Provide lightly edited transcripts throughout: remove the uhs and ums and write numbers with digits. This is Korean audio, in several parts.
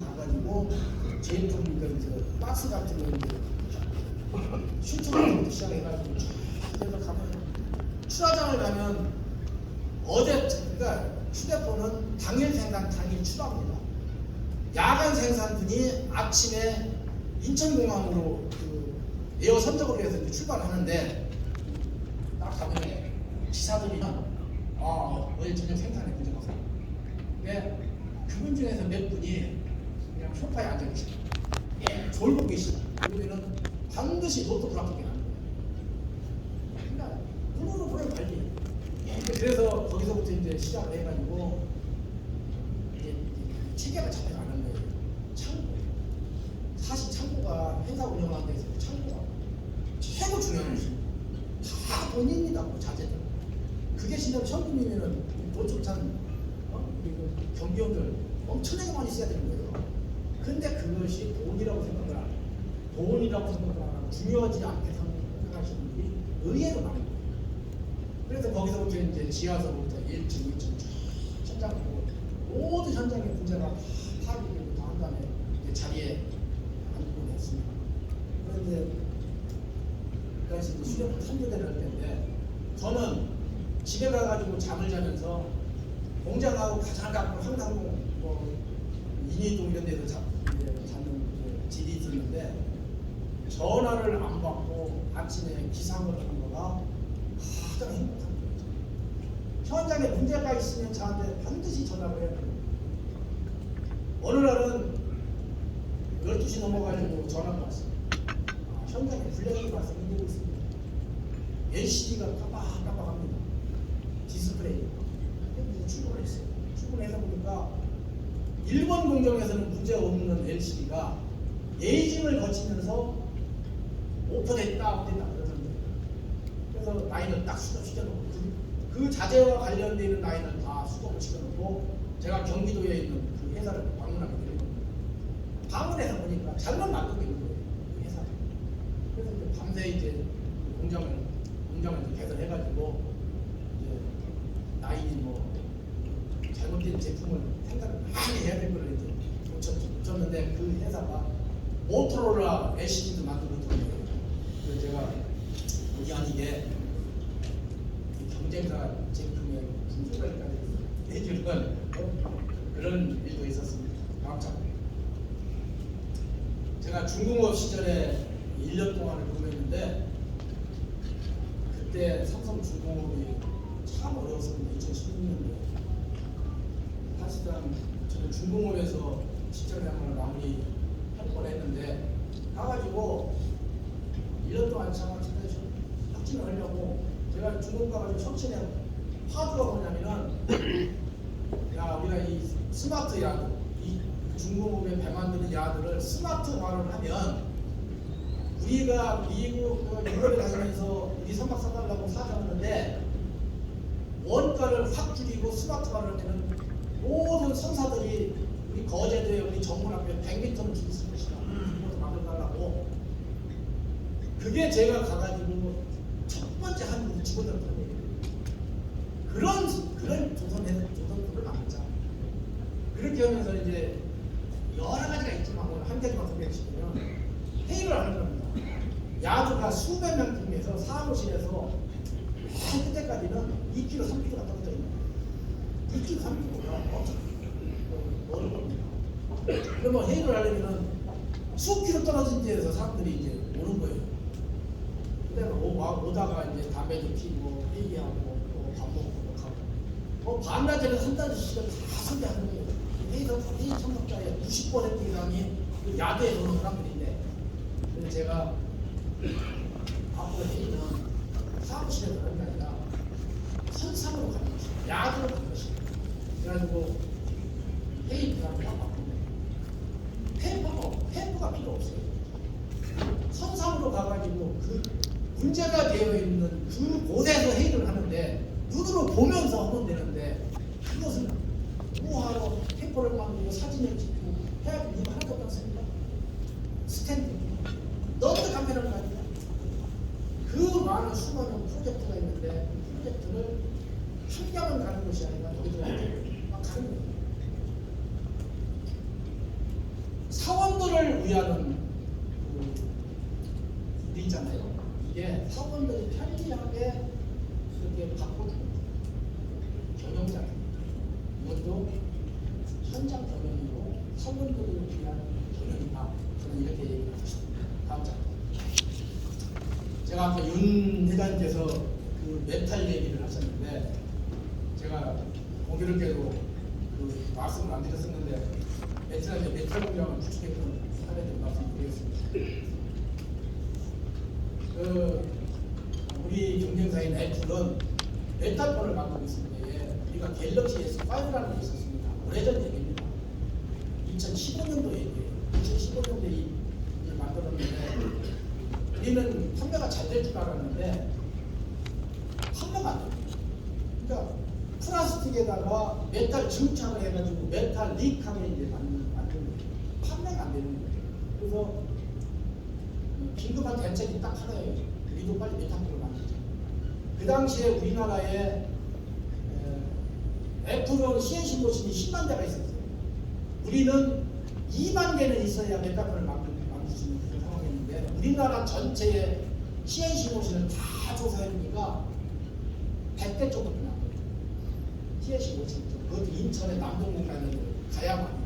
가가지고 제품 이제 박스 같은 거 이제 슈트 같은 것도 시작해가지고 그래서 가면 출하장을 가면 어제 그러니까 휴대폰은 당일 생산 당일 출하합니다. 야간 생산분이 아침에 인천공항으로 그 에어 선적으로 해서 이제 출발하는데 딱 가면 기사들이나 어제 저녁 생산에 문제가 없어. 근데 그분 중에서 몇 분이 그냥 소파에 앉아 계시다. 졸고 계시다. 그러면은 반드시 노트북 앞에 안 돼요. 그러니까 눈으로 보는 관리. 그래서 거기서부터 이제 시작을 해가지고 이제 체계가 잡혀가는 거예요. 창고. 사실 창고가 회사 운영하는 데서 창고가 최고 중요한 것입니다. 다 본인이다, 자재들. 그게 진짜 현금이면은 도축한 그리고 경비원들 엄청나게 많이 써야 되는 거예요. 근데 그것이 돈이라고 생각을 안 해요. 돈이라고 생각을 안 하고 중요하지 않게 생각하시는 분들이 의외로 많은 거예요. 그래서 거기서부터 이제 지하서부터 1층, 2층 현장 보고 모든 현장의 문제가 다 파악되고 다 한 다음에 이제 자리에 앉고 했습니다. 그런데 그 당시 이제 수렵 3교대를 할 때인데 저는 집에 가가지고 잠을 자면서 공장하고 가장 가까운 한강공 뭐 인이동 이런 데서 자는 집이 있었는데 전화를 안 받고 아침에 기상을 하는 거가 가장 행복한 거예요. 현장에 문제가 있으면 저한테 반드시 전화를 해야 돼요. 어느 날은 12시 넘어가지고 전화가 왔어요. 현장에 블랙이 와서 일하고 있습니다. LCD가 깜빡깜빡합니다. 디스플레이. 출근을 했어요. 출근해서 보니까 일본 공정에서는 문제 없는 LCD가 에이징을 거치면서 오퍼됐다 그러는데 그래서 라인을 딱 수정시켜놓고 그 자재와 관련되어 있는 라인을 다 수정을 시켜놓고 제가 경기도에 있는 그 회사를 방문하게 되는 겁니다. 방문해서 보니까 잘못 만들고 있는 거예요. 그 회사를. 그래서 이제 밤새 이제 공장을 이제 개설해가지고 이제 라인이 뭐 잘못된 제품을 생각을 많이 해야 될 거를 이제 고쳤는데 그 회사가 모토로라 LCD도 만들고 있던 거예요. 그래서 제가 본의 아니게 경쟁사 제품의 품질까지 내주는 그런 일도 있었습니다. 깜짝. 제가 중공업 시절에 1년 동안을 근무했는데 그때 삼성중공업이 참 어려웠었는데 2016년도에 사실상 저는 중공업에서 직장량을 마무리할 뻔했는데 가가지고 1년 동안 참 확진을 하려고 제가 중공업 가가지고 혁신에 화두가 뭐냐면은 야 우리가 이 스마트 야드 이 중공업에 배 만드는 야드를 스마트화를 하면 우리가 미국 유럽에 다니면서 우리 선박 사달라고 사정하는데 원가를 확 줄이고 스마트화를 하면 모든 선사들이 우리 거제도에 우리 정문 앞에 100m를 줄이 쓸 것이다. 그것도 만들어달라고. 그게 제가 가가지고 첫 번째 한 우리 직원들한테 그런 조선들을 만들자. 그렇게 하면서 이제 여러 가지가 있지만 오늘 한 가지만 소개해주시면 회의를 하는 겁니다. 야드가 수백 명 팀에서 사무실에서 그때까지는 2kg, 3kg가 떨어져 있는 거예요. 2kg, 3kg가 엄청 어려운 겁니다. 그러면 회의를 하려면 수킬로 떨어진 데에서 사람들이 이제 오는 거예요. 그다음에 오다가 이제 담배도 피고 회의하고 또 밥 먹고 가고 반나절에 한 달씩은 다 소개하는 거예요. 회의 참석자의 90% 이상이 야드에 오는 사람들인데 그래서 제가 앞으로 회의는 사무실에서 하는 게 아니라 선상으로 가는 것이다. 야드로 가는 것이다. 그래가지고 회의 기간을 딱 바꾸면 펜프가 필요 없어요. 선상으로 가가지고 그 문제가 되어 있는 그 곳에서 회의를 하는데 눈으로 보면서 하면 되는데 그것은 우하로 페퍼를 만들고 사진을 찍고 해야 되는 이유가 하나도 없지 않습니까? 스탠드 너무 간편한 거 아니야? 그 많은 수많은 프로젝트가 있는데 그 프로젝트를 한 명은 가는 것이 아니라 여기서 막 가는 거예요. 편리함을 위하는 우리 있잖아요. 이게 사원들이 편리하게 그렇게 바꿔주는 경영장 이것도 현장 경영이고 사원들을 위한 경영이다. 저는 이렇게 얘기를 하고 싶습니다. 다음 장. 제가 아까 윤 회장님께서 그 메탈 얘기를 하셨는데 제가 공교롭게도 그 말씀을 안 드렸었는데 베트남에 메탈 공장을 구축했던 사례들 말씀드리겠습니다. 우리 경쟁사인 애플은 메탈폰을 만들고 있습니다. 우리가 갤럭시 S5라는 게 있었습니다. 오래전 얘기입니다. 2015년도 얘기예요. 2015년도에 이제 만들었는데 우리는 판매가 잘 될 줄 알았는데 판매가 안 됩니다. 그러니까 플라스틱에다가 메탈 증착을 해가지고 메탈 릭하게 이제 만드는 판매가 안 되는 거예요. 그래서 긴급한 대책이 딱 하나예요. 우리도 빨리 메탄폴을 만들자. 그 당시에 우리나라에 애플은 CNC 머신이 10만 대가 있었어요. 우리는 2만 개는 있어야 메탄폴을 만들 수 있는 그런 상황이었는데 우리나라 전체의 CNC 머신을 다 조사해보니까 100대 정도밖에 안 돼요. CNC 머신. 그것도 인천의 남동공단에 가야만.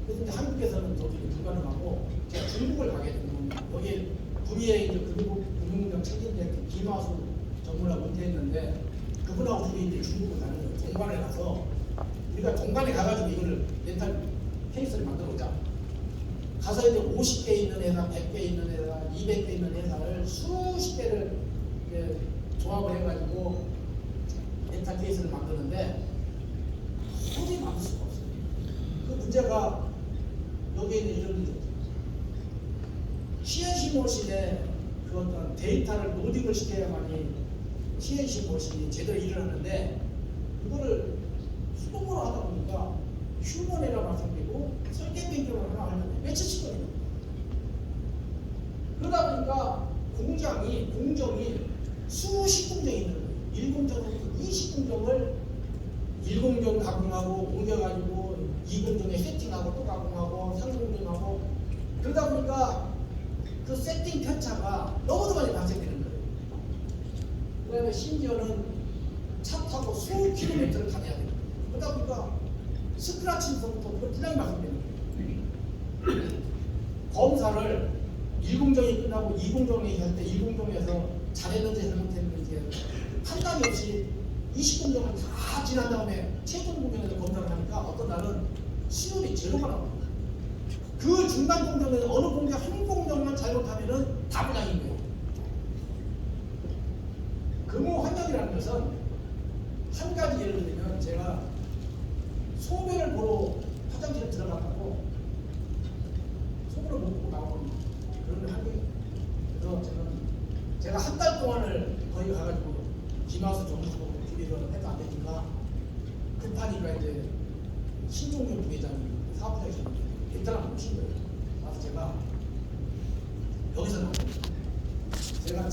그래서 이제 한국에서는 저기 불가능하고 제가 중국을 가게 된 겁니다. 거기 구리에 이제 금융공장 책임자 김하수 전문가 은퇴했는데 그분하고 둘이 이제 중국을 가는 거예요. 동관에 가서 우리가 동관에 가가지고 이거를 렌탈 케이스를 만들어 오자. 가서 이제 50개 있는 회사, 100개 있는 회사, 200개 있는 회사를 수십 개를 이제 조합을 해가지고 렌탈 케이스를 만드는데 도저히 만들 수가 없어요. 그 문제가 여기에 있는 이런 문제. CNC 머신에 그 어떤 데이터를 로딩을 시켜야만이 CNC 머신이 제대로 일을 하는데 그거를 수동으로 하다 보니까 휴먼에라 말씀드리고 설계 변경을 하나 하려면 며칠씩 걸립니다. 그러다 보니까 공정이 수십 공정이 있는 거예요. 1공정부터 20공정을 1공정 가공하고 옮겨가지고 2공정에 세팅하고 또 가공하고 3공정하고 그러다 보니까 그 세팅 편차가 너무도 많이 발생되는 거예요. 그 다음에 심지어는 차 타고 수 킬로미터를 다녀야 돼요. 그러다 보니까 스크라치부터 분량이 발생되는 거예요. 검사를 1공정이 끝나고 2공정이 할 때 1공정에서 잘했는지 잘못했는지 판단이 없이 20공정을 다 지난 다음에 최종 공정에서 검사를 하니까 어떤 날은 수율이 제로가 나옵니다. 그 중간 공정에는 어느 공정 한 공정만 잘못하면은 다 부당인 거예요. 금호 환경이라는 것은 한 가지 예를 들면 제가 소변을 보러 화장실에 들어갔다고 소변을 못 보고 나오는 그런 환경이에요. 그래서 제가 한 달 동안을 거기 가가지고 김하수 정수고 둘이서 해도 안 되니까 급하니까 이제 신종현 부회장이 사업부장이셨는데 베트남 오신 거예요. 그래서 제가 여기서 나왔어요. 제가